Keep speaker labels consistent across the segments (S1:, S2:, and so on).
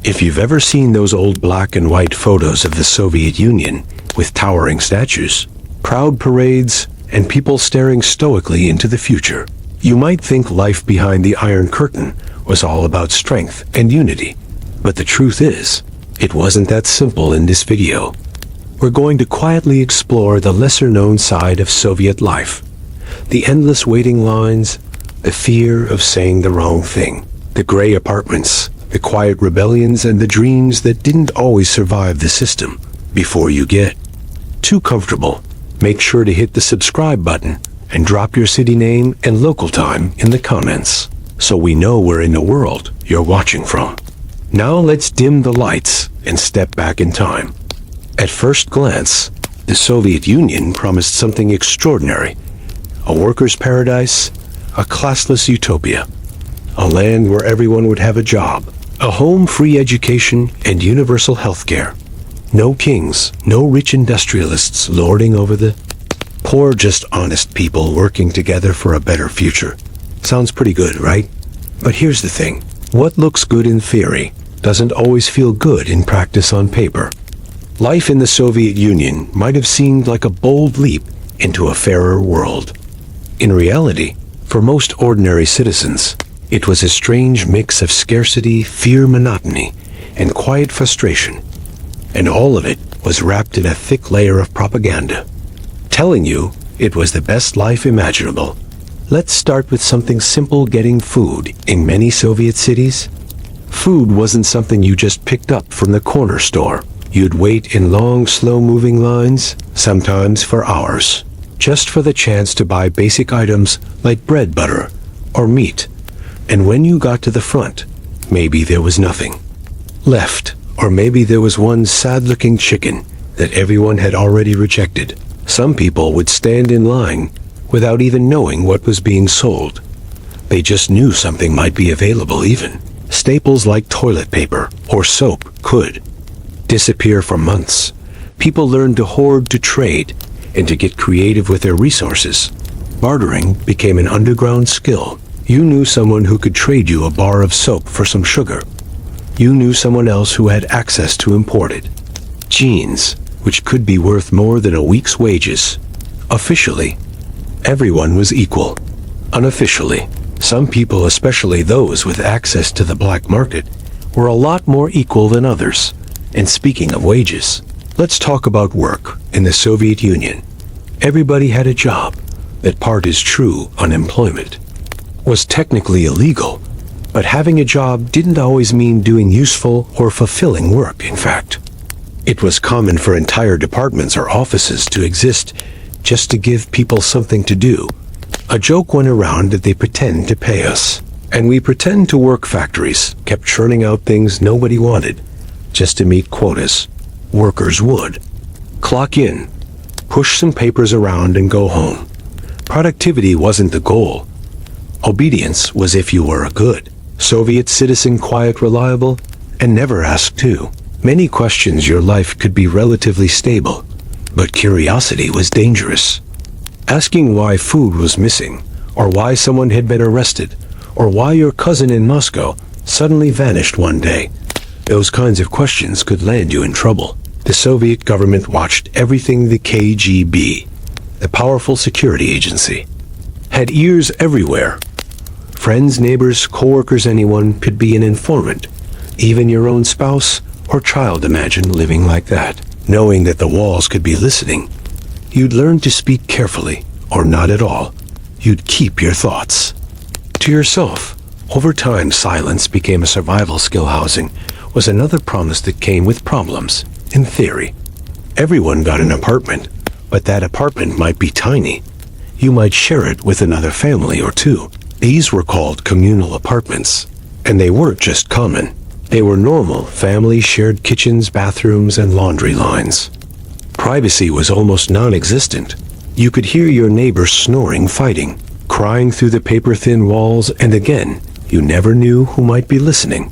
S1: If you've ever seen those old black and white photos of the Soviet Union with towering statues, proud parades, and people staring stoically into the future, you might think life behind the Iron Curtain was all about strength and unity. But the truth is, it wasn't that simple in this video. We're going to quietly explore the lesser-known side of Soviet life. The endless waiting lines, the fear of saying the wrong thing, the gray apartments, the quiet rebellions, and the dreams that didn't always survive the system. Before you get too comfortable, make sure to hit the subscribe button and drop your city name and local time in the comments, so we know where in the world you're watching from. Now let's dim the lights and step back in time. At first glance, the Soviet Union promised something extraordinary. A worker's paradise, a classless utopia, a land where everyone would have a job, a home, free education, and universal health care. No kings, no rich industrialists lording over the poor, just honest people working together for a better future. Sounds pretty good, right? But here's the thing. What looks good in theory doesn't always feel good in practice on paper. Life in the Soviet Union might have seemed like a bold leap into a fairer world. In reality, for most ordinary citizens, it was a strange mix of scarcity, fear, monotony, and quiet frustration. And all of it was wrapped in a thick layer of propaganda, telling you it was the best life imaginable. Let's start with something simple: getting food. In many Soviet cities, food wasn't something you just picked up from the corner store. You'd wait in long, slow-moving lines, sometimes for hours, just for the chance to buy basic items like bread, butter, or meat. And when you got to the front, maybe there was nothing left, or maybe there was one sad-looking chicken that everyone had already rejected. Some people would stand in line without even knowing what was being sold. They just knew something might be available. Even staples like toilet paper or soap could disappear for months. People learned to hoard, to trade, and to get creative with their resources. Bartering became an underground skill. You knew someone who could trade you a bar of soap for some sugar. You knew someone else who had access to imported jeans, which could be worth more than a week's wages. Officially, everyone was equal. Unofficially, some people, especially those with access to the black market, were a lot more equal than others. And speaking of wages, let's talk about work in the Soviet Union. Everybody had a job. That part is true. Unemployment was technically illegal, but having a job didn't always mean doing useful or fulfilling work. In fact, it was common for entire departments or offices to exist just to give people something to do. A joke went around that they pretend to pay us, and we pretend to work. Factories kept churning out things nobody wanted just to meet quotas. Workers would clock in, push some papers around, and go home. Productivity wasn't the goal. Obedience was if you were a good Soviet citizen, quiet, reliable, and never asked to many questions. Your life could be relatively stable, but curiosity was dangerous. Asking why food was missing, or why someone had been arrested, or why your cousin in Moscow suddenly vanished one day. Those kinds of questions could land you in trouble. The Soviet government watched everything. The KGB, the powerful security agency, had ears everywhere. Friends, neighbors, co-workers, anyone could be an informant. Even your own spouse or child. Imagine living like that, knowing that the walls could be listening. You'd learn to speak carefully, or not at all. You'd keep your thoughts to yourself. Over time, silence became a survival skill. Housing was another promise that came with problems. In theory, everyone got an apartment, but that apartment might be tiny. You might share it with another family or two. These were called communal apartments, and they weren't just common. They were normal. Families shared kitchens, bathrooms, and laundry lines. Privacy was almost non-existent. You could hear your neighbors snoring, fighting, crying through the paper-thin walls, and again, you never knew who might be listening.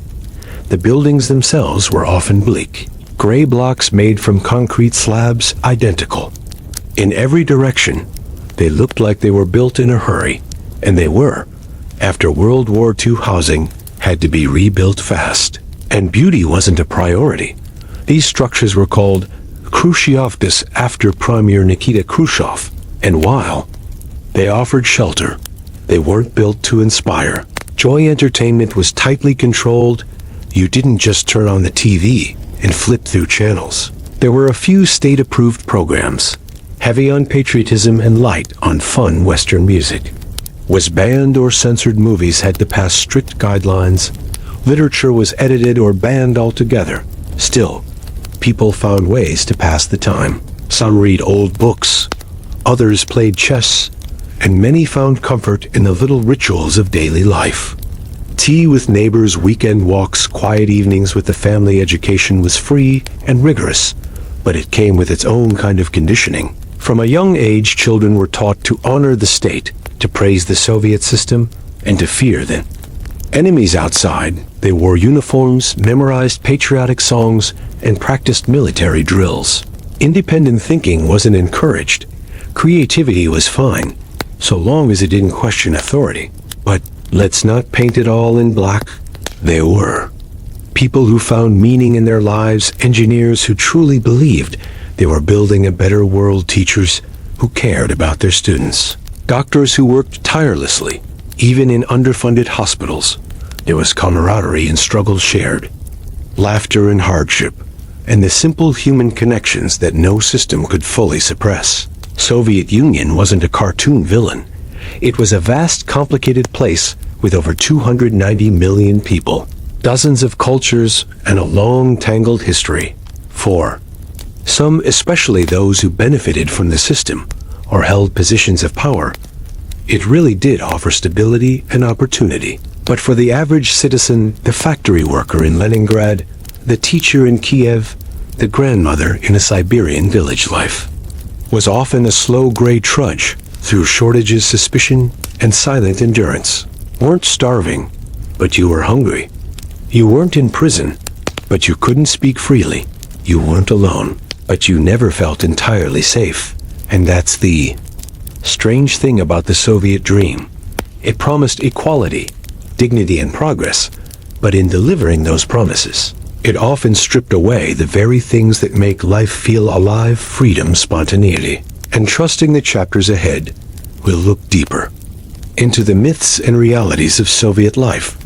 S1: The buildings themselves were often bleak. Gray blocks made from concrete slabs, identical in every direction. They looked like they were built in a hurry, and they were. After World War II, housing had to be rebuilt fast. And beauty wasn't a priority. These structures were called Khrushchevkas after Premier Nikita Khrushchev, and while they offered shelter, they weren't built to inspire. Joy entertainment was tightly controlled. You didn't just turn on the TV and flip through channels. There were a few state-approved programs, heavy on patriotism and light on fun Western music. Was banned or censored movies had to pass strict guidelines. Literature was edited or banned altogether. Still, people found ways to pass the time. Some read old books, others played chess, and many found comfort in the little rituals of daily life. Tea with neighbors, weekend walks, quiet evenings with the family. Education was free and rigorous, but it came with its own kind of conditioning. From a young age, children were taught to honor the state, to praise the Soviet system, and to fear the enemies outside. They wore uniforms, memorized patriotic songs, and practiced military drills. Independent thinking wasn't encouraged. Creativity was fine, so long as it didn't question authority. But let's not paint it all in black. There were people who found meaning in their lives, engineers who truly believed they were building a better world, teachers who cared about their students, doctors who worked tirelessly, even in underfunded hospitals. There was camaraderie and struggle shared, laughter and hardship, and the simple human connections that no system could fully suppress. Soviet Union wasn't a cartoon villain. It was a vast, complicated place with over 290 million people, dozens of cultures, and a long, tangled history. For some, especially those who benefited from the system or held positions of power, it really did offer stability and opportunity. But for the average citizen, the factory worker in Leningrad, the teacher in Kiev, the grandmother in a Siberian village, life was often a slow gray trudge through shortages, suspicion, and silent endurance. Weren't starving, but you were hungry. You weren't in prison, but you couldn't speak freely. You weren't alone, but you never felt entirely safe. And that's the strange thing about the Soviet dream. It promised equality, dignity, and progress, but in delivering those promises, it often stripped away the very things that make life feel alive: freedom, spontaneity. And trusting the chapters ahead, we'll look deeper into the myths and realities of Soviet life,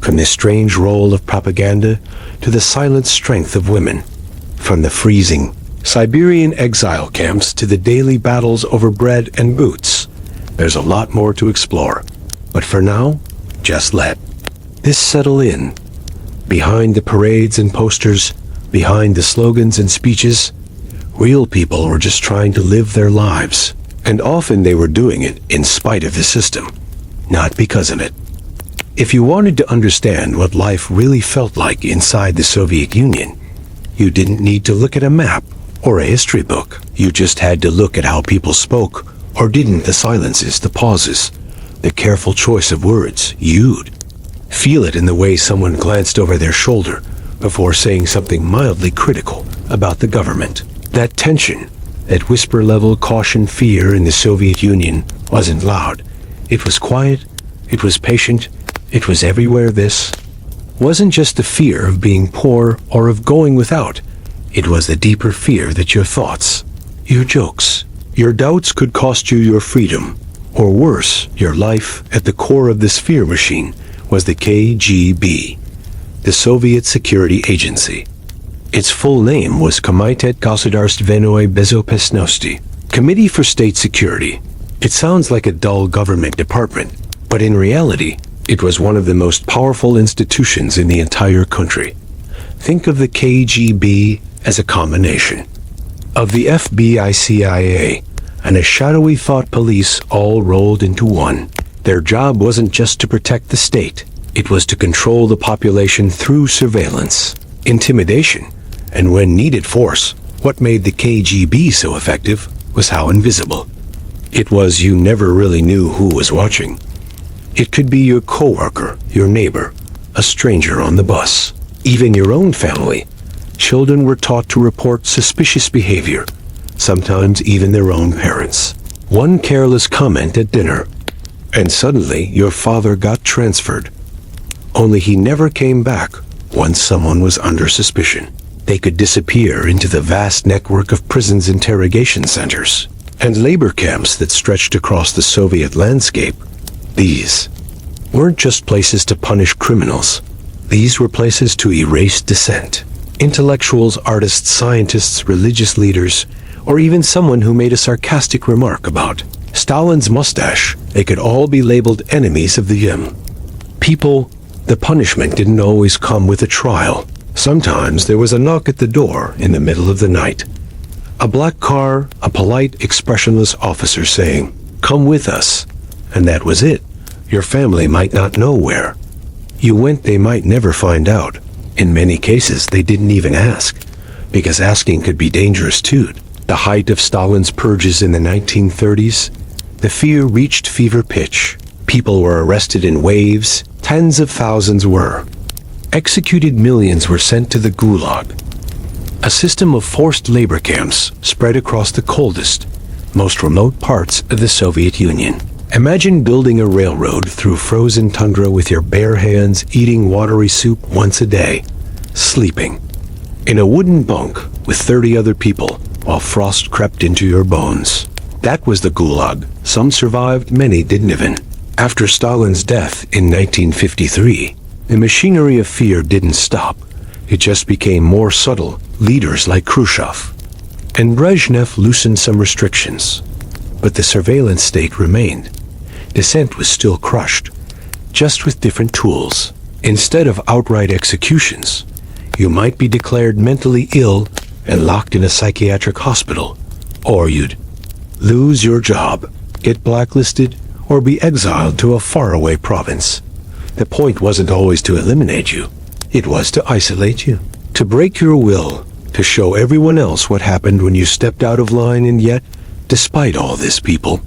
S1: from the strange role of propaganda to the silent strength of women, from the freezing Siberian exile camps to the daily battles over bread and boots. There's a lot more to explore, but for now, just let this settle in. Behind the parades and posters, behind the slogans and speeches, real people were just trying to live their lives. And often they were doing it in spite of the system, not because of it. If you wanted to understand what life really felt like inside the Soviet Union, you didn't need to look at a map or a history book. You just had to look at how people spoke or didn't, the silences, the pauses, the careful choice of words. You'd feel it in the way someone glanced over their shoulder before saying something mildly critical about the government. That tension, that whisper-level caution, fear in the Soviet Union wasn't loud. It was quiet, it was patient, it was everywhere. This wasn't just the fear of being poor or of going without. It was the deeper fear that your thoughts, your jokes, your doubts could cost you your freedom, or worse, your life. At the core of this fear machine was the KGB, the Soviet Security Agency. Its full name was Komitet Gosударственной Безопасности, Committee for State Security. It sounds like a dull government department, but in reality, it was one of the most powerful institutions in the entire country. Think of the KGB as a combination of the FBI, CIA, and a shadowy thought police all rolled into one. Their job wasn't just to protect the state. It was to control the population through surveillance, intimidation, and when needed, force. What made the KGB so effective was how invisible it was. You never really knew who was watching. It could be your coworker, your neighbor, a stranger on the bus, even your own family. Children were taught to report suspicious behavior, sometimes even their own parents. One careless comment at dinner, and suddenly your father got transferred. Only he never came back, once someone was under suspicion, they could disappear into the vast network of prisons, interrogation centers, and labor camps that stretched across the Soviet landscape. These weren't just places to punish criminals. These were places to erase dissent. Intellectuals, artists, scientists, religious leaders, or even someone who made a sarcastic remark about Stalin's mustache. They could all be labeled enemies of the Yim. People, the punishment didn't always come with a trial. Sometimes there was a knock at the door in the middle of the night. A black car, a polite, expressionless officer saying, "Come with us." And that was it. Your family might not know where. You went, they might never find out. In many cases, they didn't even ask, because asking could be dangerous too. The height of Stalin's purges in the 1930s, the fear reached fever pitch. People were arrested in waves, tens of thousands were. Executed, millions were sent to the Gulag. A system of forced labor camps spread across the coldest, most remote parts of the Soviet Union. Imagine building a railroad through frozen tundra with your bare hands, eating watery soup once a day, sleeping in a wooden bunk with 30 other people while frost crept into your bones. That was the Gulag. Some survived, many didn't even. After Stalin's death in 1953, the machinery of fear didn't stop. It just became more subtle. Leaders like Khrushchev and Brezhnev loosened some restrictions, but the surveillance state remained. Dissent was still crushed, just with different tools. Instead of outright executions, you might be declared mentally ill and locked in a psychiatric hospital, or you'd lose your job, get blacklisted, or be exiled to a faraway province. The point wasn't always to eliminate you. It was to isolate you, to break your will, to show everyone else what happened when you stepped out of line. And yet, despite all this, people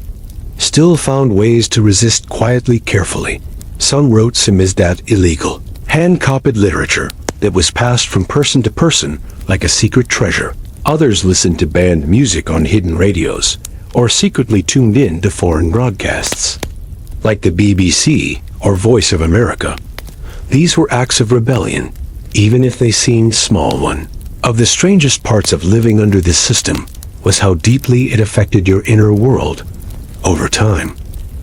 S1: still found ways to resist quietly, carefully. Some wrote samizdat, illegal, hand-copied literature that was passed from person to person like a secret treasure. Others listened to banned music on hidden radios, or secretly tuned in to foreign broadcasts, like the BBC or Voice of America. These were acts of rebellion, even if they seemed small. One of the strangest parts of living under this system was how deeply it affected your inner world. Over time,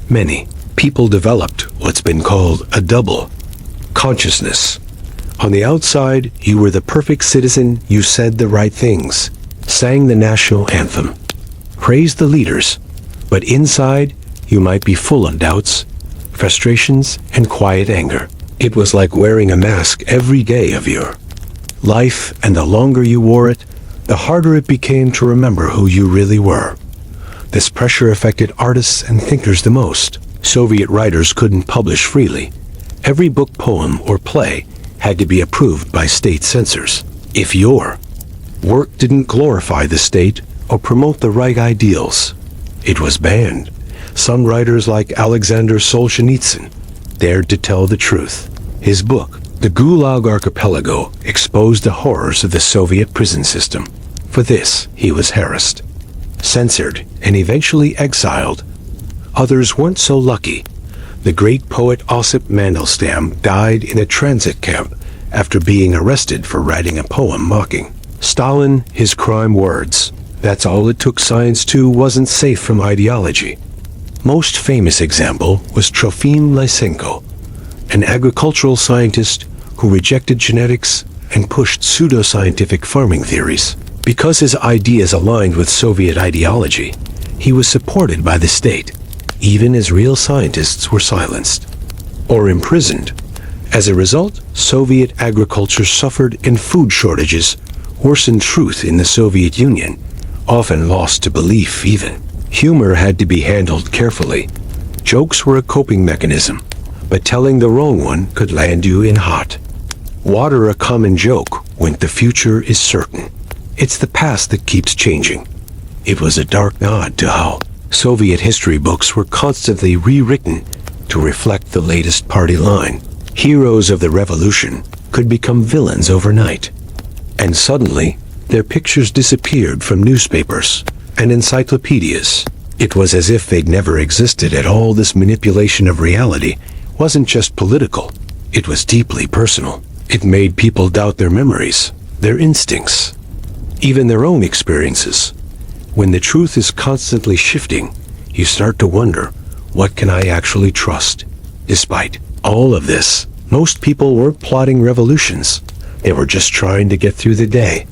S1: many people developed what's been called a double consciousness. On the outside, you were the perfect citizen. You said the right things, sang the national anthem, praised the leaders, but inside, you might be full of doubts, frustrations, and quiet anger. It was like wearing a mask every day of your life, and the longer you wore it, the harder it became to remember who you really were. This pressure affected artists and thinkers the most. Soviet writers couldn't publish freely. Every book, poem, or play had to be approved by state censors. If your work didn't glorify the state or promote the right ideals, it was banned. Some writers, like Alexander Solzhenitsyn, dared to tell the truth. His book, The Gulag Archipelago, exposed the horrors of the Soviet prison system. For this, he was harassed, censored, and eventually exiled. Others weren't so lucky. The great poet Osip Mandelstam died in a transit camp after being arrested for writing a poem mocking Stalin. His crime words, "That's all it took science to," wasn't safe from ideology. Most famous example was Trofim Lysenko, an agricultural scientist who rejected genetics and pushed pseudoscientific farming theories. Because his ideas aligned with Soviet ideology, he was supported by the state, even as real scientists were silenced or imprisoned. As a result, Soviet agriculture suffered, and food shortages worsened. Truth in the Soviet Union often lost to belief. Even humor had to be handled carefully. Jokes were a coping mechanism, but telling the wrong one could land you in hot water. A common joke went, "The future is certain. It's the past that keeps changing." It was a dark nod to how Soviet history books were constantly rewritten to reflect the latest party line. Heroes of the revolution could become villains overnight, and suddenly their pictures disappeared from newspapers and encyclopedias. It was as if they'd never existed at all. This manipulation of reality wasn't just political, it was deeply personal. It made people doubt their memories, their instincts, even their own experiences. When the truth is constantly shifting, you start to wonder, what can I actually trust? Despite all of this, most people weren't plotting revolutions. They were just trying to get through the day.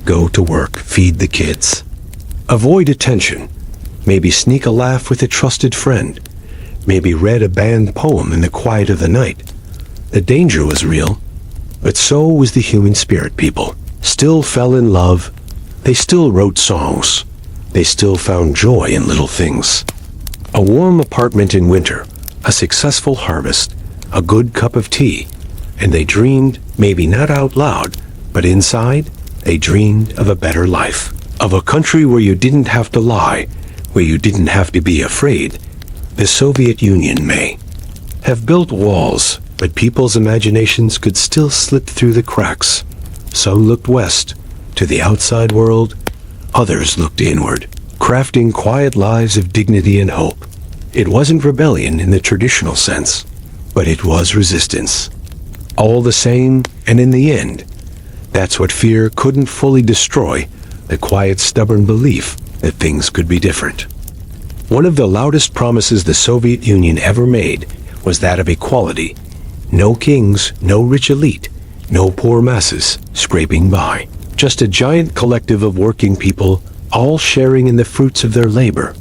S1: Go to work, feed the kids, avoid attention, maybe sneak a laugh with a trusted friend, maybe read a banned poem in the quiet of the night. The danger was real, but so was the human spirit. People still fell in love, they still wrote songs, they still found joy in little things. A warm apartment in winter, a successful harvest, a good cup of tea, and they dreamed, maybe not out loud, but inside, they dreamed of a better life, of a country where you didn't have to lie, where you didn't have to be afraid. The Soviet Union may have built walls, but people's imaginations could still slip through the cracks. Some looked west, to the outside world. Others looked inward, crafting quiet lives of dignity and hope. It wasn't rebellion in the traditional sense, but it was resistance. All the same, and in the end, that's what fear couldn't fully destroy, the quiet, stubborn belief that things could be different. One of the loudest promises the Soviet Union ever made was that of equality. No kings, no rich elite, no poor masses scraping by. Just a giant collective of working people, all sharing in the fruits of their labor.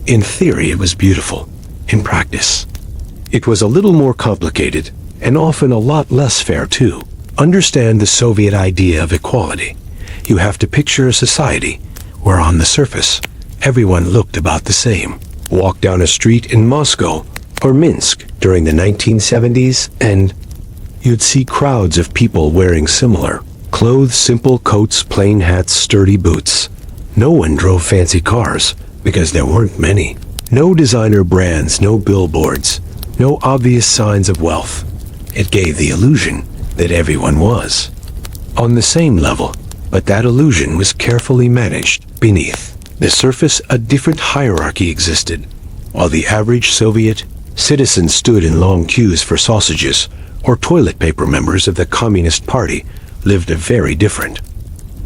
S1: In theory, it was beautiful. In practice, it was a little more complicated, and often a lot less fair too. Understand the Soviet idea of equality. You have to picture a society where on the surface, everyone looked about the same. Walk down a street in Moscow or Minsk during the 1970s and you'd see crowds of people wearing similar clothes, simple coats, plain hats, sturdy boots. No one drove fancy cars because there weren't many. No designer brands, no billboards, no obvious signs of wealth. It gave the illusion that everyone was on the same level, but that illusion was carefully managed. Beneath the surface, a different hierarchy existed. While the average Soviet citizen stood in long queues for sausages or toilet paper, members of the Communist Party lived a very different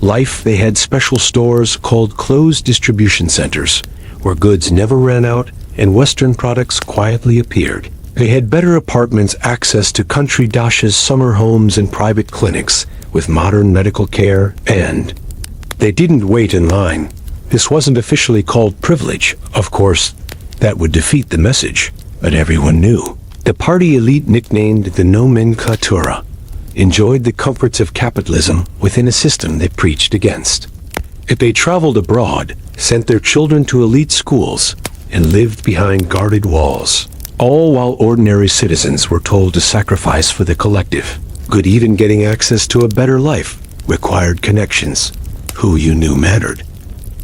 S1: life. They had special stores called closed distribution centers, where goods never ran out and Western products quietly appeared. They had better apartments, access to country dachas, summer homes, and private clinics with modern medical care, and they didn't wait in line. This wasn't officially called privilege. Of course, that would defeat the message, but everyone knew. The party elite, nicknamed the nomenklatura, enjoyed the comforts of capitalism within a system they preached against. If they traveled abroad, sent their children to elite schools, and lived behind guarded walls, all while ordinary citizens were told to sacrifice for the collective good. Even getting access to a better life required connections. Who you knew mattered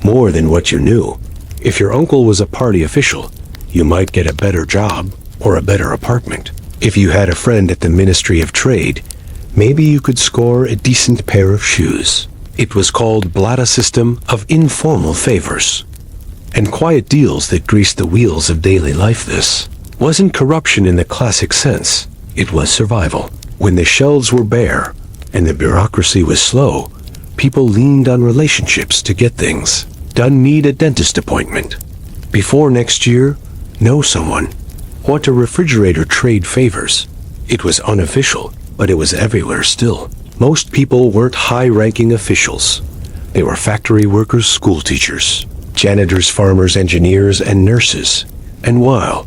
S1: more than what you knew. If your uncle was a party official, you might get a better job or a better apartment. If you had a friend at the Ministry of Trade, maybe you could score a decent pair of shoes. It was called Blata system of informal favors and quiet deals that greased the wheels of daily life. This wasn't corruption in the classic sense. It was survival. When the shelves were bare and the bureaucracy was slow, people leaned on relationships to get things done. Need a dentist appointment before next year? Know someone? Want a refrigerator? Trade favors. It was unofficial, but it was everywhere still. Most people weren't high-ranking officials. They were factory workers, school teachers, janitors, farmers, engineers, and nurses. And while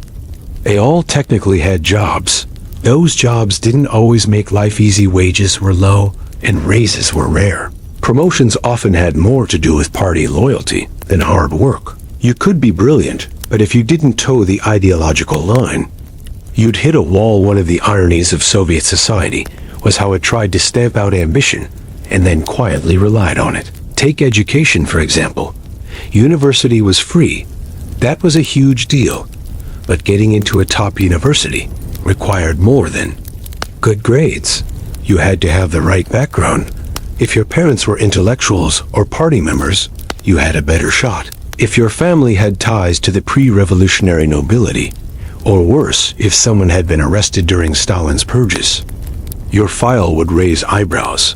S1: they all technically had jobs, those jobs didn't always make life easy. Wages were low, and raises were rare. Promotions often had more to do with party loyalty than hard work. You could be brilliant, but if you didn't toe the ideological line, you'd hit a wall. One of the ironies of Soviet society was how it tried to stamp out ambition and then quietly relied on it. Take education, for example. University was free. That was a huge deal. But getting into a top university required more than good grades. You had to have the right background. If your parents were intellectuals or party members, you had a better shot. If your family had ties to the pre-revolutionary nobility, or worse, if someone had been arrested during Stalin's purges, your file would raise eyebrows.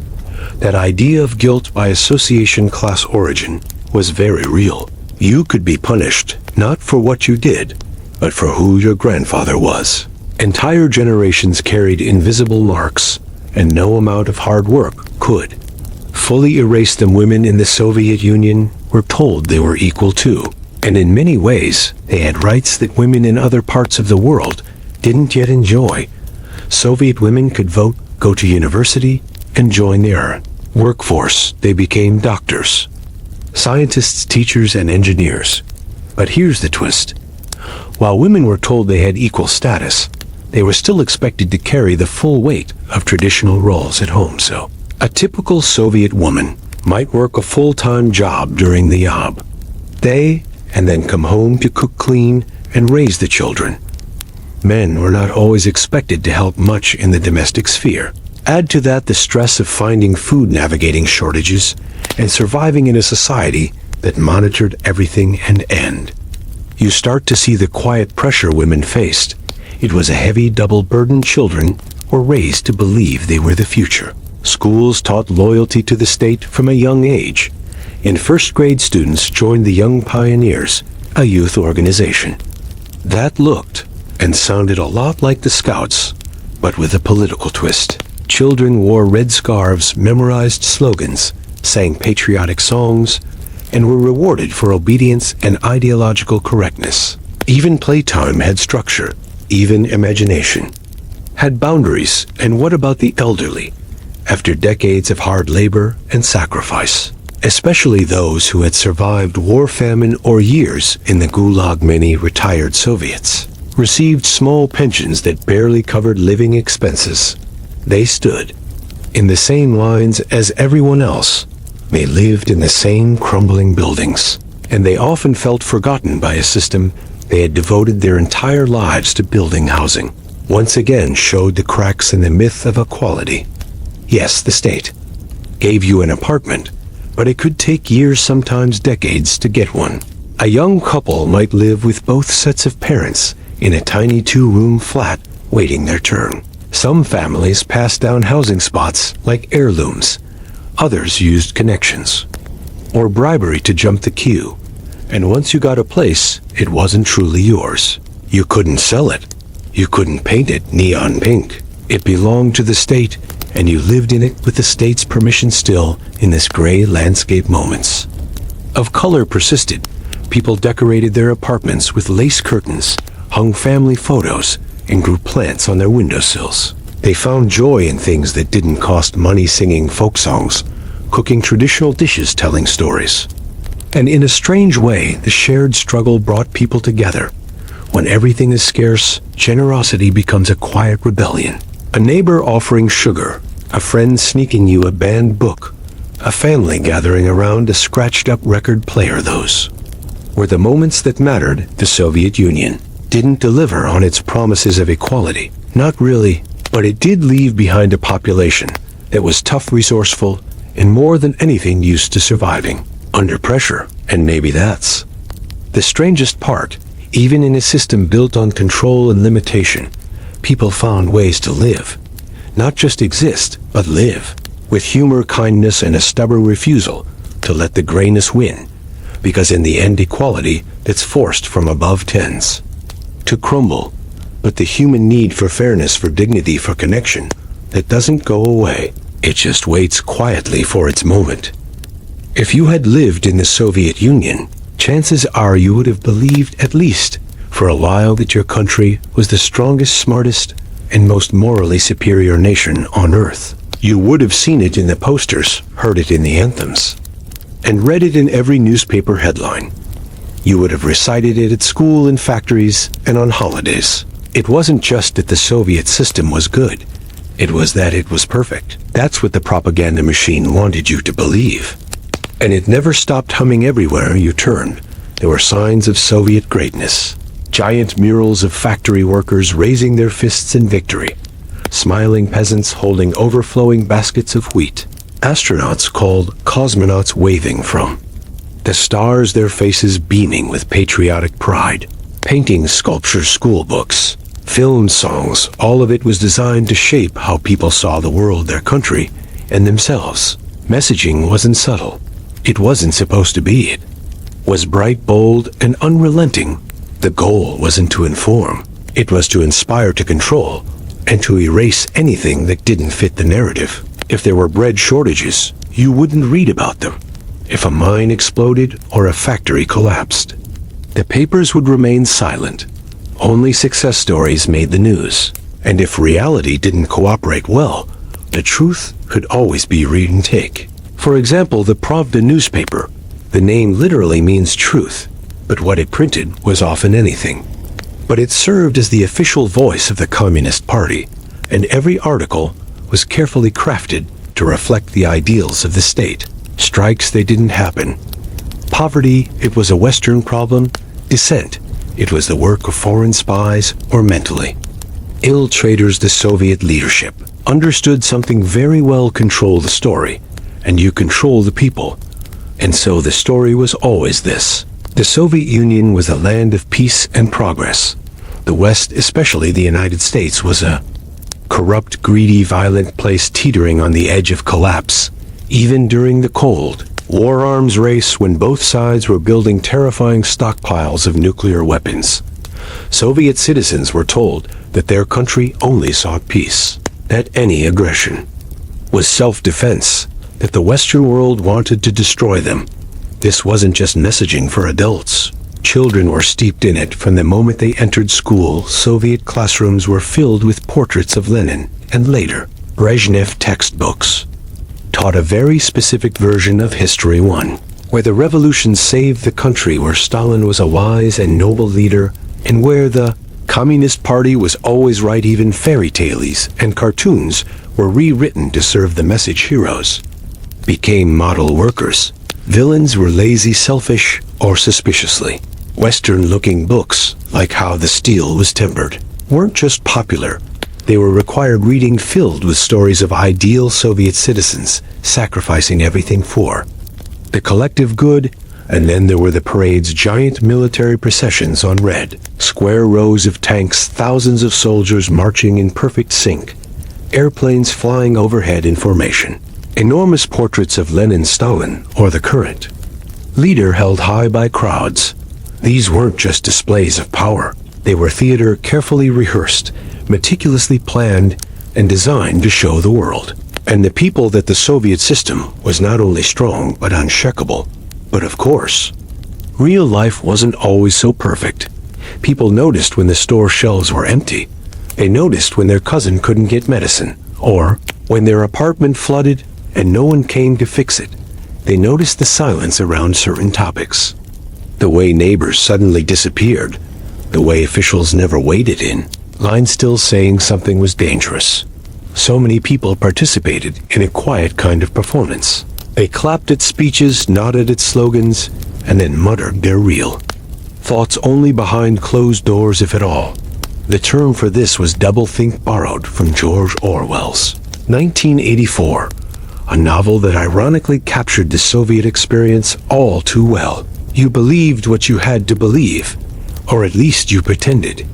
S1: That idea of guilt by association class origin was very real. You could be punished, not for what you did, but for who your grandfather was. Entire generations carried invisible marks, and no amount of hard work could fully erase them. Women in the Soviet Union were told they were equal too, and in many ways, they had rights that women in other parts of the world didn't yet enjoy. Soviet women could vote, go to university, and join their workforce. They became doctors, scientists, teachers, and engineers. But here's the twist. While women were told they had equal status, they were still expected to carry the full weight of traditional roles at home. So, a typical Soviet woman might work a full-time job during the day, and then come home to cook, clean, and raise the children. Men were not always expected to help much in the domestic sphere. Add to that the stress of finding food, navigating shortages, and surviving in a society that monitored everything end. You start to see the quiet pressure women faced. It was a heavy double burden. Children were raised to believe they were the future. Schools taught loyalty to the state from a young age. In first grade, students joined the Young Pioneers, a youth organization. That looked and sounded a lot like the Scouts, but with a political twist. Children wore red scarves, memorized slogans, sang patriotic songs, and were rewarded for obedience and ideological correctness. Even playtime had structure. Even imagination had boundaries. And what about the elderly? After decades of hard labor and sacrifice, especially those who had survived war, famine, or years in the Gulag, many retired Soviets received small pensions that barely covered living expenses. They stood in the same lines as everyone else. They lived in the same crumbling buildings, and they often felt forgotten by a system they had devoted their entire lives to building. Housing once again showed the cracks in the myth of equality. Yes, the state gave you an apartment, but it could take years, sometimes decades, to get one. A young couple might live with both sets of parents in a tiny 2-room flat, waiting their turn. Some families passed down housing spots like heirlooms. Others used connections or bribery to jump the queue. And once you got a place, it wasn't truly yours. You couldn't sell it. You couldn't paint it neon pink. It belonged to the state, and you lived in it with the state's permission. Still, in this gray landscape, moments of color persisted. People decorated their apartments with lace curtains, hung family photos, and grew plants on their windowsills. They found joy in things that didn't cost money, singing folk songs, cooking traditional dishes, telling stories. And in a strange way, the shared struggle brought people together. When everything is scarce, generosity becomes a quiet rebellion. A neighbor offering sugar, a friend sneaking you a banned book, a family gathering around a scratched-up record player. Those were the moments that mattered. The Soviet Union didn't deliver on its promises of equality. Not really, but it did leave behind a population that was tough, resourceful, and more than anything used to surviving under pressure. And maybe that's the strangest part. Even in a system built on control and limitation, people found ways to live. Not just exist, but live. With humor, kindness, and a stubborn refusal to let the grayness win. Because in the end, equality that's forced from above tends to crumble. But the human need for fairness, for dignity, for connection, that doesn't go away. It just waits quietly for its moment. If you had lived in the Soviet Union, chances are you would have believed, at least for a while, that your country was the strongest, smartest, and most morally superior nation on earth. You would have seen it in the posters, heard it in the anthems, and read it in every newspaper headline. You would have recited it at school, in factories, and on holidays. It wasn't just that the Soviet system was good. It was that it was perfect. That's what the propaganda machine wanted you to believe. And it never stopped humming everywhere you turned. There were signs of Soviet greatness. Giant murals of factory workers raising their fists in victory. Smiling peasants holding overflowing baskets of wheat. Astronauts called cosmonauts waving from the stars, their faces beaming with patriotic pride. Paintings, sculptures, school books, Film songs, all of it was designed to shape how people saw the world, their country, and themselves. Messaging wasn't subtle. It wasn't supposed to be. It was bright, bold, and unrelenting. The goal wasn't to inform. It was to inspire, to control, and to erase anything that didn't fit the narrative. If there were bread shortages, you wouldn't read about them. If a mine exploded or a factory collapsed, the papers would remain silent. Only success stories made the news. And if reality didn't cooperate well, the truth could always be read and take. For example, the Pravda newspaper. The name literally means truth, but what it printed was often anything. But it served as the official voice of the Communist Party, and every article was carefully crafted to reflect the ideals of the state. Strikes, they didn't happen. Poverty, it was a Western problem. Dissent, it was the work of foreign spies or mentally ill traders. The Soviet leadership understood something very well: control the story, and you control the people. And so the story was always this: the Soviet Union was a land of peace and progress. The West, especially the United States, was a corrupt, greedy, violent place teetering on the edge of collapse. Even during the Cold War arms race, when both sides were building terrifying stockpiles of nuclear weapons, Soviet citizens were told that their country only sought peace, that any aggression was self-defense, that the Western world wanted to destroy them. This wasn't just messaging for adults. Children were steeped in it from the moment they entered school. Soviet classrooms were filled with portraits of Lenin, and later, Brezhnev textbooks taught a very specific version of History 1, where the revolution saved the country, where Stalin was a wise and noble leader, and where the Communist Party was always right. Even fairy tales and cartoons were rewritten to serve the message. Heroes became model workers. Villains were lazy, selfish, or suspiciously Western-looking books, like How the Steel Was Tempered, weren't just popular. They were required reading, filled with stories of ideal Soviet citizens sacrificing everything for the collective good. And then there were the parades, giant military processions on red, square rows of tanks, thousands of soldiers marching in perfect sync, airplanes flying overhead in formation, enormous portraits of Lenin, Stalin, or the current leader held high by crowds. These weren't just displays of power. They were theater, carefully rehearsed, meticulously planned, and designed to show the world and the people that the Soviet system was not only strong but unshakable. But of course, real life wasn't always so perfect. People noticed when the store shelves were empty. They noticed when their cousin couldn't get medicine, or when their apartment flooded and no one came to fix it. They noticed the silence around certain topics, the way neighbors suddenly disappeared, the way officials never waded in line still saying something was dangerous. So many people participated in a quiet kind of performance. They clapped at speeches, nodded at slogans, and then muttered their real thoughts only behind closed doors, if at all. The term for this was doublethink, borrowed from George Orwell's 1984, a novel that ironically captured the Soviet experience all too well. You believed what you had to believe, or at least you pretended.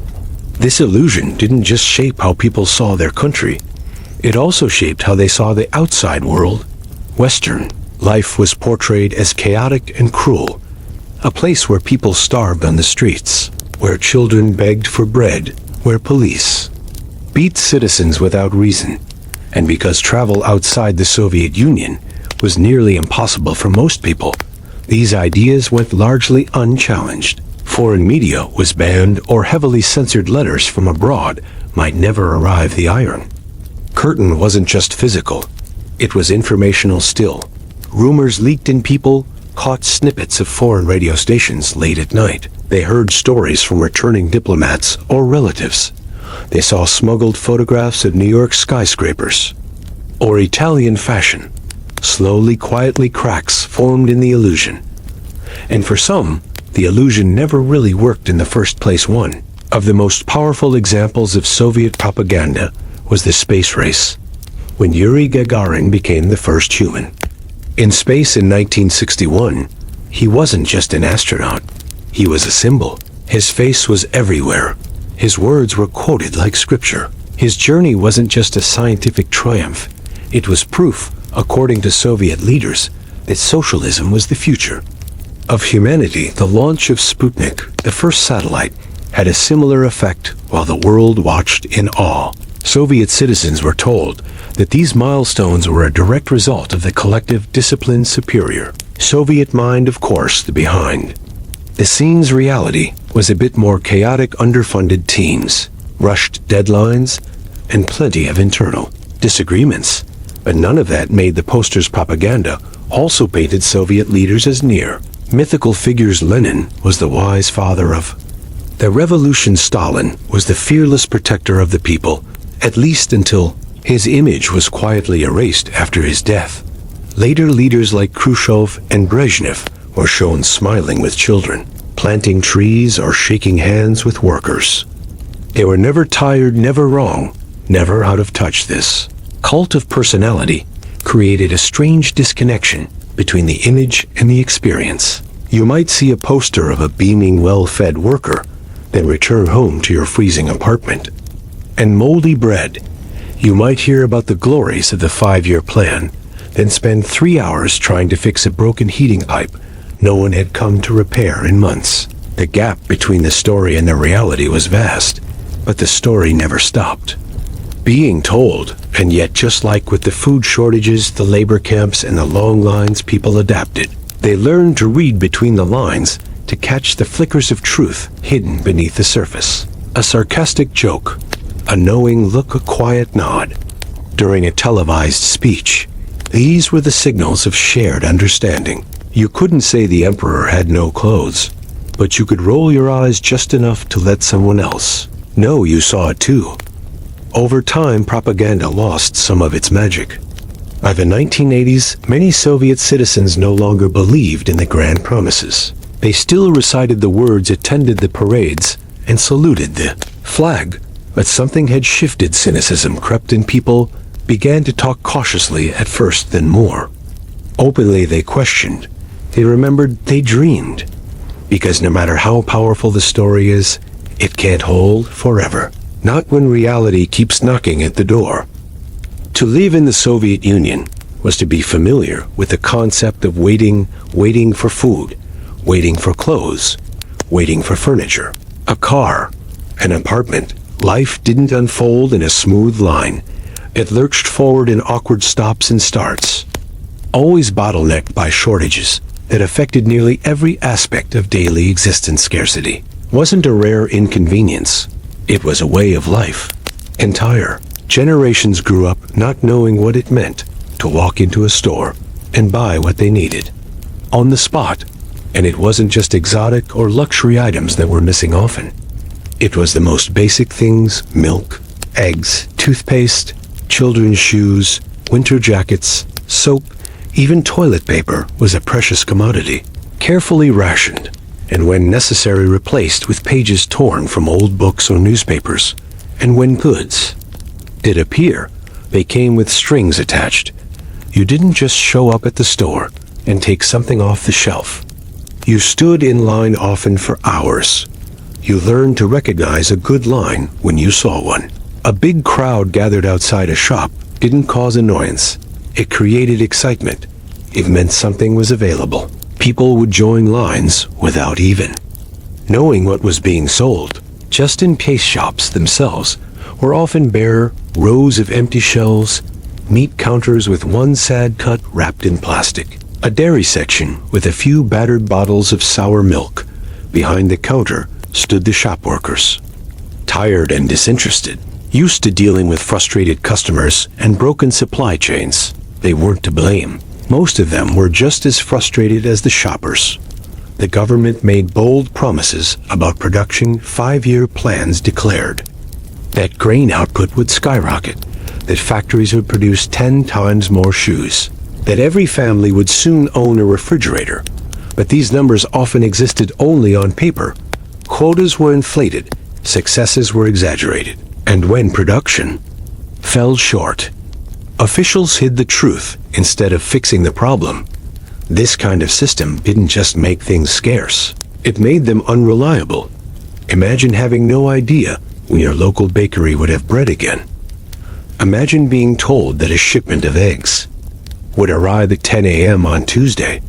S1: This illusion didn't just shape how people saw their country, it also shaped how they saw the outside world. Western life was portrayed as chaotic and cruel, a place where people starved on the streets, where children begged for bread, where police beat citizens without reason. And because travel outside the Soviet Union was nearly impossible for most people, these ideas went largely unchallenged. Foreign media was banned, or heavily censored letters from abroad might never arrive. The Iron Curtain wasn't just physical, it was informational still. Rumors leaked and people caught snippets of foreign radio stations late at night. They heard stories from returning diplomats or relatives. They saw smuggled photographs of New York skyscrapers or Italian fashion. Slowly, quietly, cracks formed in the illusion. And for some, the illusion never really worked in the first place. One of the most powerful examples of Soviet propaganda was the space race, when Yuri Gagarin became the first human in space in 1961. He wasn't just an astronaut, he was a symbol. His face was everywhere. His words were quoted like scripture. His journey wasn't just a scientific triumph. It was proof, according to Soviet leaders, that socialism was the future of humanity. The launch of Sputnik, the first satellite, had a similar effect while the world watched in awe. Soviet citizens were told that these milestones were a direct result of the collective disciplined superior Soviet mind, of course, the behind the scenes reality was a bit more chaotic. Underfunded teams, rushed deadlines, and plenty of internal disagreements. But none of that made the poster's propaganda also painted Soviet leaders as near mythical figures. Lenin was the wise father of the revolution. Stalin was the fearless protector of the people, at least until his image was quietly erased after his death. Later leaders like Khrushchev and Brezhnev were shown smiling with children, planting trees, or shaking hands with workers. They were never tired, never wrong, never out of touch. This cult of personality created a strange disconnection between the image and the experience. You might see a poster of a beaming, well-fed worker, then return home to your freezing apartment and moldy bread. You might hear about the glories of the 5-year plan, then spend 3 hours trying to fix a broken heating pipe no one had come to repair in months. The gap between the story and the reality was vast, but the story never stopped being told. And yet, just like with the food shortages, the labor camps, and the long lines, people adapted. They learned to read between the lines, to catch the flickers of truth hidden beneath the surface. A sarcastic joke, a knowing look, a quiet nod. During a televised speech, these were the signals of shared understanding. You couldn't say the emperor had no clothes, but you could roll your eyes just enough to let someone else know you saw it too. Over time, propaganda lost some of its magic. By the 1980s, many Soviet citizens no longer believed in the grand promises. They still recited the words, attended the parades, and saluted the flag. But something had shifted. Cynicism crept in. People began to talk cautiously at first, then more openly. They questioned. They remembered. They dreamed. Because no matter how powerful the story is, it can't hold forever. Not when reality keeps knocking at the door. To live in the Soviet Union was to be familiar with the concept of waiting for food, waiting for clothes, waiting for furniture, a car, an apartment. Life didn't unfold in a smooth line. It lurched forward in awkward stops and starts, always bottlenecked by shortages that affected nearly every aspect of daily existence. Scarcity wasn't a rare inconvenience. It was a way of life. Entire generations grew up not knowing what it meant to walk into a store and buy what they needed on the spot. And it wasn't just exotic or luxury items that were missing often. It was the most basic things: milk, eggs, toothpaste, children's shoes, winter jackets, soap. Even toilet paper was a precious commodity, carefully rationed, and when necessary replaced with pages torn from old books or newspapers. And when goods did appear, they came with strings attached. You didn't just show up at the store and take something off the shelf. You stood in line, often for hours. You learned to recognize a good line when you saw one. A big crowd gathered outside a shop didn't cause annoyance. It created excitement. It meant something was available. People would join lines without even knowing what was being sold. Just-in-case shops themselves were often bare rows of empty shelves, meat counters with one sad cut wrapped in plastic, a dairy section with a few battered bottles of sour milk. Behind the counter stood the shop workers, tired and disinterested, used to dealing with frustrated customers and broken supply chains. They weren't to blame. Most of them were just as frustrated as the shoppers. The government made bold promises about production. 5-year plans declared that grain output would skyrocket, that factories would produce 10 times more shoes, that every family would soon own a refrigerator. But these numbers often existed only on paper. Quotas were inflated, successes were exaggerated, and when production fell short, officials hid the truth instead of fixing the problem. This kind of system didn't just make things scarce, it made them unreliable. Imagine having no idea when your local bakery would have bread again. Imagine being told that a shipment of eggs would arrive at 10 a.m. on Tuesday,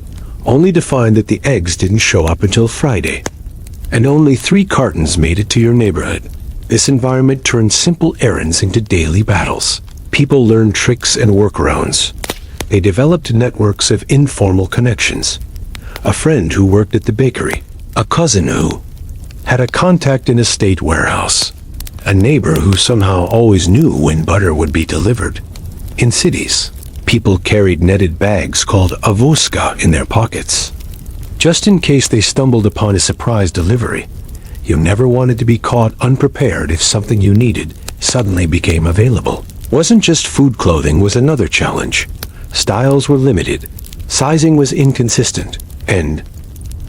S1: only to find that the eggs didn't show up until Friday, and only 3 cartons made it to your neighborhood. This environment turned simple errands into daily battles. People learned tricks and workarounds. They developed networks of informal connections. A friend who worked at the bakery, a cousin who had a contact in a state warehouse, a neighbor who somehow always knew when butter would be delivered. In cities, people carried netted bags called avoska in their pockets, just in case they stumbled upon a surprise delivery. You never wanted to be caught unprepared if something you needed suddenly became available. Wasn't just food. Clothing was another challenge. Styles were limited, sizing was inconsistent, and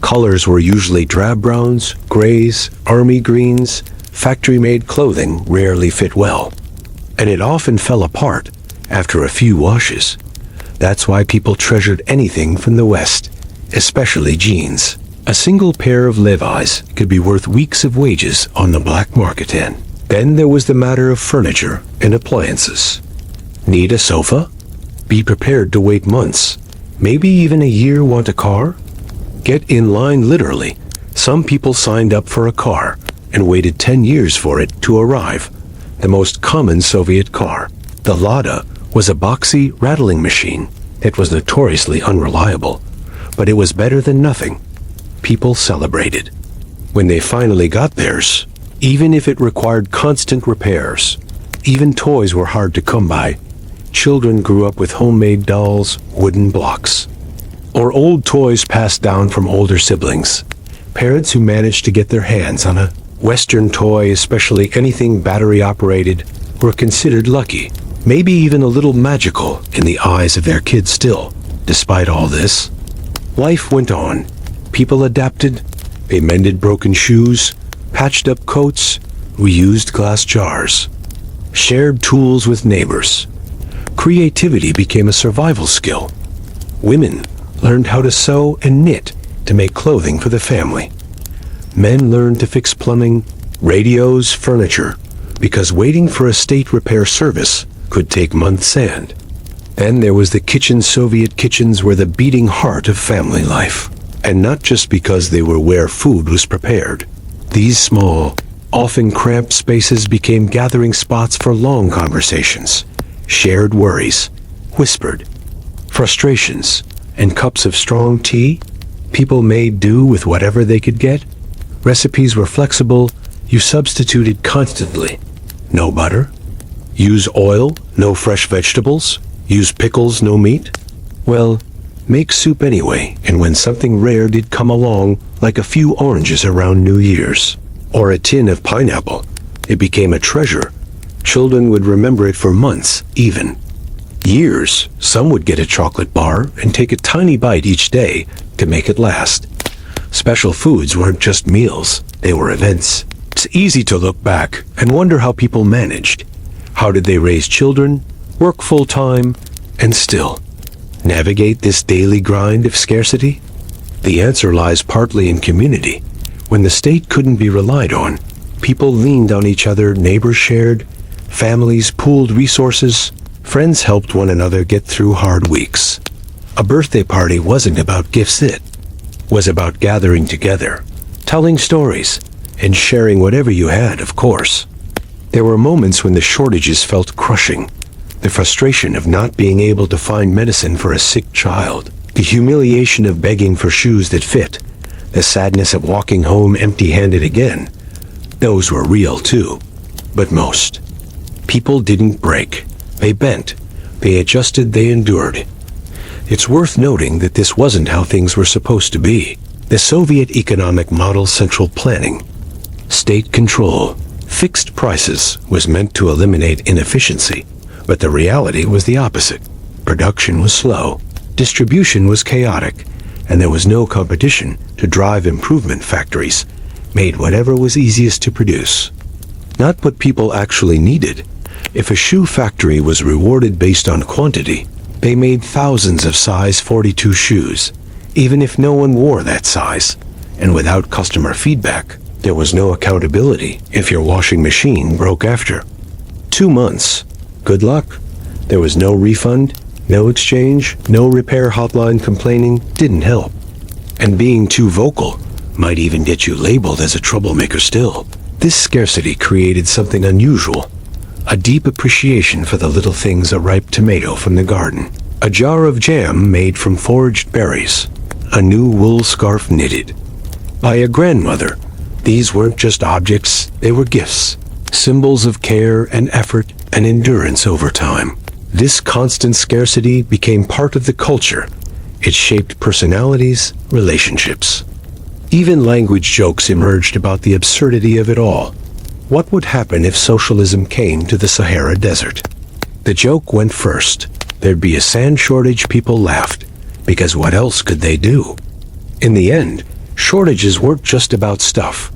S1: colors were usually drab browns, grays, army greens. Factory-made clothing rarely fit well, and it often fell apart after a few washes. That's why people treasured anything from the West, especially jeans. A single pair of Levi's could be worth weeks of wages on the black market. And then there was the matter of furniture and appliances. Need a sofa? Be prepared to wait months, maybe even a year. Want a car? Get in line literally. Some people signed up for a car and waited 10 years for it to arrive. The most common Soviet car, the Lada, was a boxy, rattling machine. It was notoriously unreliable, but it was better than nothing. People celebrated when they finally got theirs, even if it required constant repairs. Even toys were hard to come by. Children grew up with homemade dolls, wooden blocks, or old toys passed down from older siblings. Parents who managed to get their hands on a Western toy, especially anything battery-operated, were considered lucky, maybe even a little magical in the eyes of their kids still. Despite all this, life went on. People adapted. They mended broken shoes, patched up coats, reused glass jars, shared tools with neighbors. Creativity became a survival skill. Women learned how to sew and knit to make clothing for the family. Men learned to fix plumbing, radios, furniture, because waiting for a state repair service could take months. And then there was the kitchen. Soviet kitchens were the beating heart of family life, and not just because they were where food was prepared. These small, often cramped spaces became gathering spots for long conversations, shared worries, whispered frustrations, and cups of strong tea. People made do with whatever they could get. Recipes were flexible. You substituted constantly. No butter. Use oil, no fresh vegetables. Use pickles, no meat. Well, make soup anyway, and when something rare did come along, like a few oranges around New Year's, or a tin of pineapple, it became a treasure. Children would remember it for months, even years. Some would get a chocolate bar and take a tiny bite each day to make it last. Special foods weren't just meals, they were events. It's easy to look back and wonder how people managed. How did they raise children, work full-time, and still navigate this daily grind of scarcity? The answer lies partly in community. When the state couldn't be relied on, people leaned on each other, neighbors shared, families pooled resources, friends helped one another get through hard weeks. A birthday party wasn't about gifts, it was about gathering together, telling stories, and sharing whatever you had, of course. There were moments when the shortages felt crushing. The frustration of not being able to find medicine for a sick child, the humiliation of begging for shoes that fit, the sadness of walking home empty-handed again. Those were real too. But most people didn't break. They bent. They adjusted. They endured. It's worth noting that this wasn't how things were supposed to be. The Soviet economic model, central planning, state control, fixed prices, was meant to eliminate inefficiency. But the reality was the opposite. Production was slow, distribution was chaotic, and there was no competition to drive improvement. Factories made whatever was easiest to produce, not what people actually needed. If a shoe factory was rewarded based on quantity, they made thousands of size 42 shoes, even if no one wore that size. And without customer feedback, There was no accountability if your washing machine broke after 2 months. Good luck. There was no refund, no exchange, no repair hotline. Complaining didn't help. And being too vocal might even get you labeled as a troublemaker still. This scarcity created something unusual. A deep appreciation for the little things: a ripe tomato from the garden, a jar of jam made from foraged berries, a new wool scarf knitted by a grandmother. These weren't just objects, they were gifts, symbols of care and effort and endurance over time. This constant scarcity became part of the culture. It shaped personalities, relationships. Even language jokes emerged about the absurdity of it all. What would happen if socialism came to the Sahara Desert? The joke went first. There'd be a sand shortage. People laughed, because what else could they do? In the end, shortages weren't just about stuff.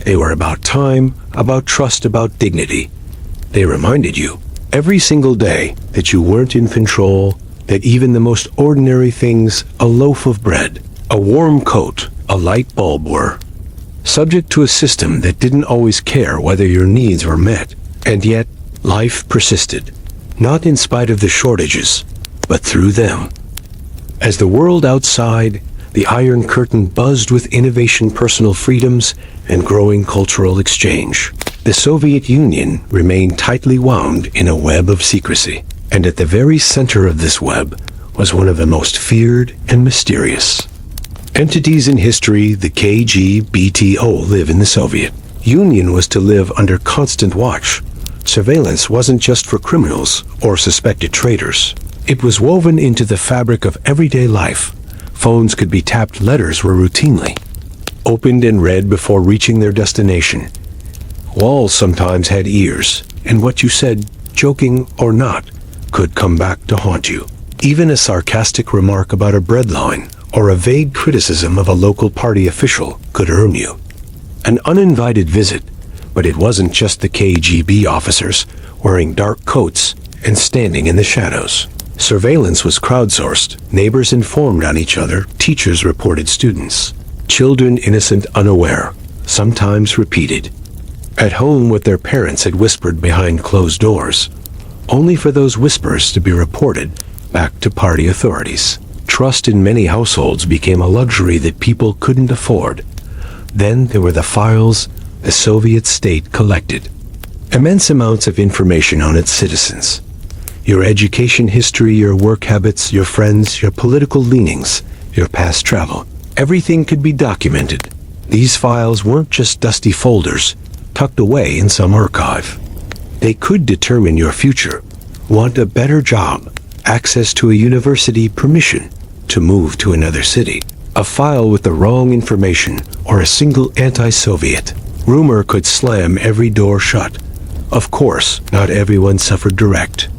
S1: They were about time, about trust, about dignity. They reminded you, every single day, that you weren't in control, that even the most ordinary things, a loaf of bread, a warm coat, a light bulb, were subject to a system that didn't always care whether your needs were met. And yet, life persisted, not in spite of the shortages, but through them. As the world outside, the Iron Curtain buzzed with innovation, personal freedoms, and growing cultural exchange, the Soviet Union remained tightly wound in a web of secrecy. And at the very center of this web was one of the most feared and mysterious entities in history. The KGBTO live in the Soviet Union was to live under constant watch. Surveillance wasn't just for criminals or suspected traitors. It was woven into the fabric of everyday life. Phones could be tapped, letters were routinely opened and read before reaching their destination. Walls sometimes had ears, and what you said, joking or not, could come back to haunt you. Even a sarcastic remark about a breadline or a vague criticism of a local party official could earn you an uninvited visit. But it wasn't just the KGB officers wearing dark coats and standing in the shadows. Surveillance was crowdsourced. Neighbors informed on each other. Teachers reported students. Children, innocent, unaware, sometimes repeated. At home, what their parents had whispered behind closed doors, only for those whispers to be reported back to party authorities. Trust in many households became a luxury that people couldn't afford. Then there were the files the Soviet state collected. Immense amounts of information on its citizens. Your education history, your work habits, your friends, your political leanings, your past travel. Everything could be documented. These files weren't just dusty folders tucked away in some archive. They could determine your future. Want a better job, access to a university, permission to move to another city. A file with the wrong information or a single anti-Soviet rumor could slam every door shut. Of course, not everyone suffered direct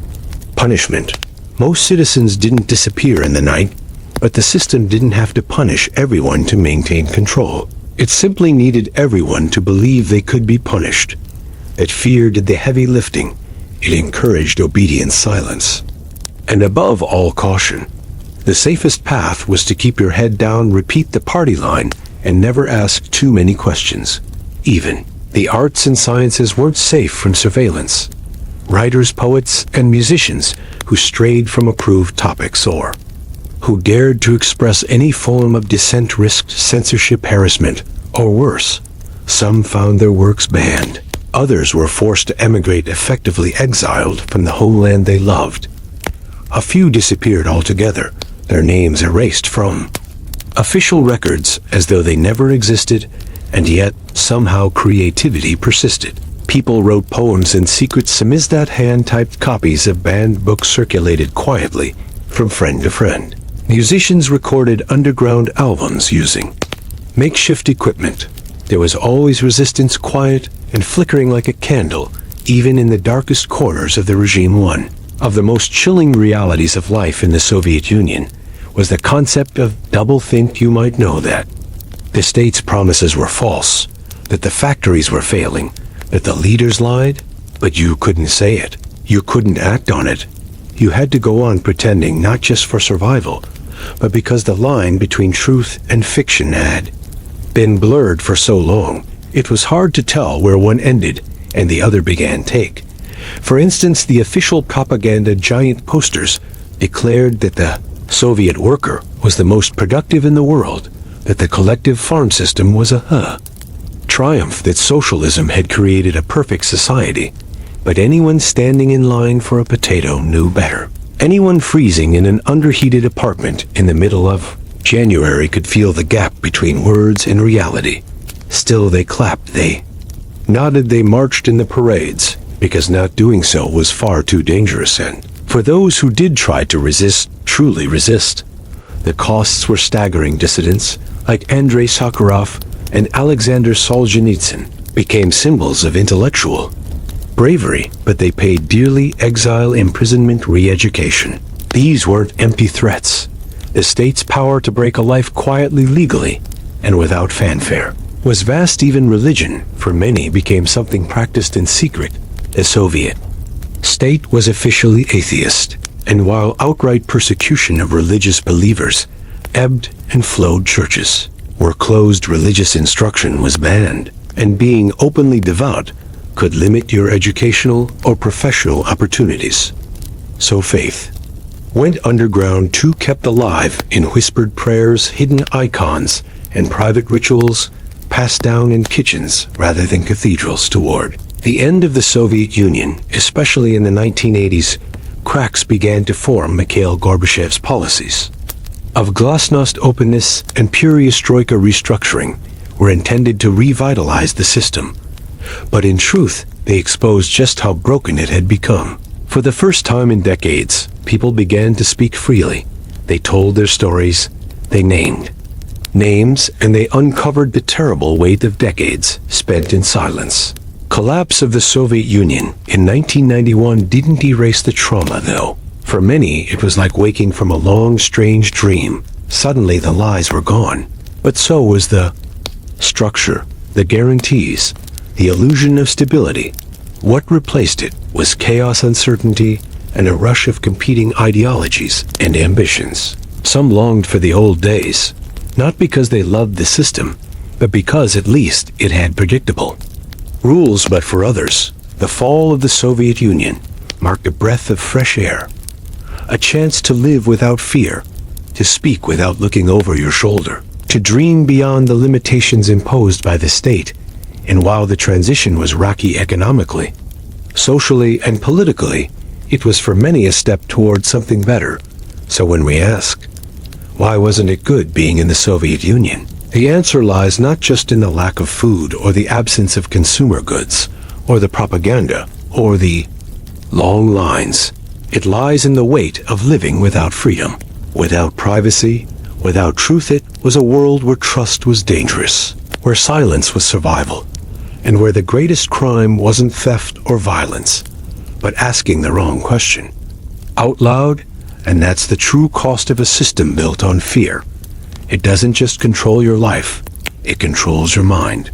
S1: punishment. Most citizens didn't disappear in the night, but the system didn't have to punish everyone to maintain control. It simply needed everyone to believe they could be punished. That fear did the heavy lifting. It encouraged obedient silence. And above all caution, the safest path was to keep your head down, repeat the party line, and never ask too many questions. Even the arts and sciences weren't safe from surveillance. Writers, poets, and musicians who strayed from approved topics or who dared to express any form of dissent risked censorship, harassment, or worse. Some found their works banned. Others were forced to emigrate, effectively exiled from the homeland they loved. A few disappeared altogether, their names erased from official records as though they never existed, and yet somehow creativity persisted. People wrote poems in secret. Samizdat hand-typed copies of banned books circulated quietly from friend to friend. Musicians recorded underground albums using makeshift equipment. There was always resistance, quiet and flickering like a candle, even in the darkest corners of the regime. One of the most chilling realities of life in the Soviet Union was the concept of doublethink. You might know that the state's promises were false, that the factories were failing, that the leaders lied, but you couldn't say it. You couldn't act on it. You had to go on pretending, not just for survival, but because the line between truth and fiction had been blurred for so long. It was hard to tell where one ended and the other began. Take, for instance, the official propaganda giant posters declared that the Soviet worker was the most productive in the world, that the collective farm system was a triumph, that socialism had created a perfect society. But anyone standing in line for a potato knew better. Anyone freezing in an underheated apartment in the middle of January could feel the gap between words and reality. Still they clapped, they nodded, they marched in the parades, because not doing so was far too dangerous, and for those who did try to resist, truly resist, the costs were staggering. Dissidents like Andrei Sakharov and Alexander Solzhenitsyn became symbols of intellectual bravery, but they paid dearly: exile, imprisonment, re-education. These weren't empty threats. The state's power to break a life quietly, legally, and without fanfare was vast. Even religion, for many, became something practiced in secret. The Soviet state was officially atheist, and while outright persecution of religious believers ebbed and flowed, churches were closed, religious instruction was banned, and being openly devout could limit your educational or professional opportunities. So faith went underground too, kept alive in whispered prayers, hidden icons, and private rituals passed down in kitchens rather than cathedrals. Toward the end of the Soviet Union, especially in the 1980s, cracks began to form. Mikhail Gorbachev's policies of glasnost, openness, and perestroika restructuring were intended to revitalize the system. But in truth, they exposed just how broken it had become. For the first time in decades, people began to speak freely. They told their stories, they named names, and they uncovered the terrible weight of decades spent in silence. Collapse of the Soviet Union in 1991 didn't erase the trauma, though. For many, it was like waking from a long, strange dream. Suddenly the lies were gone, but so was the structure, the guarantees, the illusion of stability. What replaced it was chaos, uncertainty, and a rush of competing ideologies and ambitions. Some longed for the old days, not because they loved the system, but because at least it had predictable rules. But for others, the fall of the Soviet Union marked a breath of fresh air, a chance to live without fear, to speak without looking over your shoulder, to dream beyond the limitations imposed by the state. And while the transition was rocky economically, socially, and politically, it was for many a step toward something better. So when we ask, why wasn't it good being in the Soviet Union? The answer lies not just in the lack of food or the absence of consumer goods or the propaganda or the long lines. It lies in the weight of living without freedom, without privacy, without truth. It was a world where trust was dangerous, where silence was survival, and where the greatest crime wasn't theft or violence, but asking the wrong question out loud. And that's the true cost of a system built on fear. It doesn't just control your life, it controls your mind.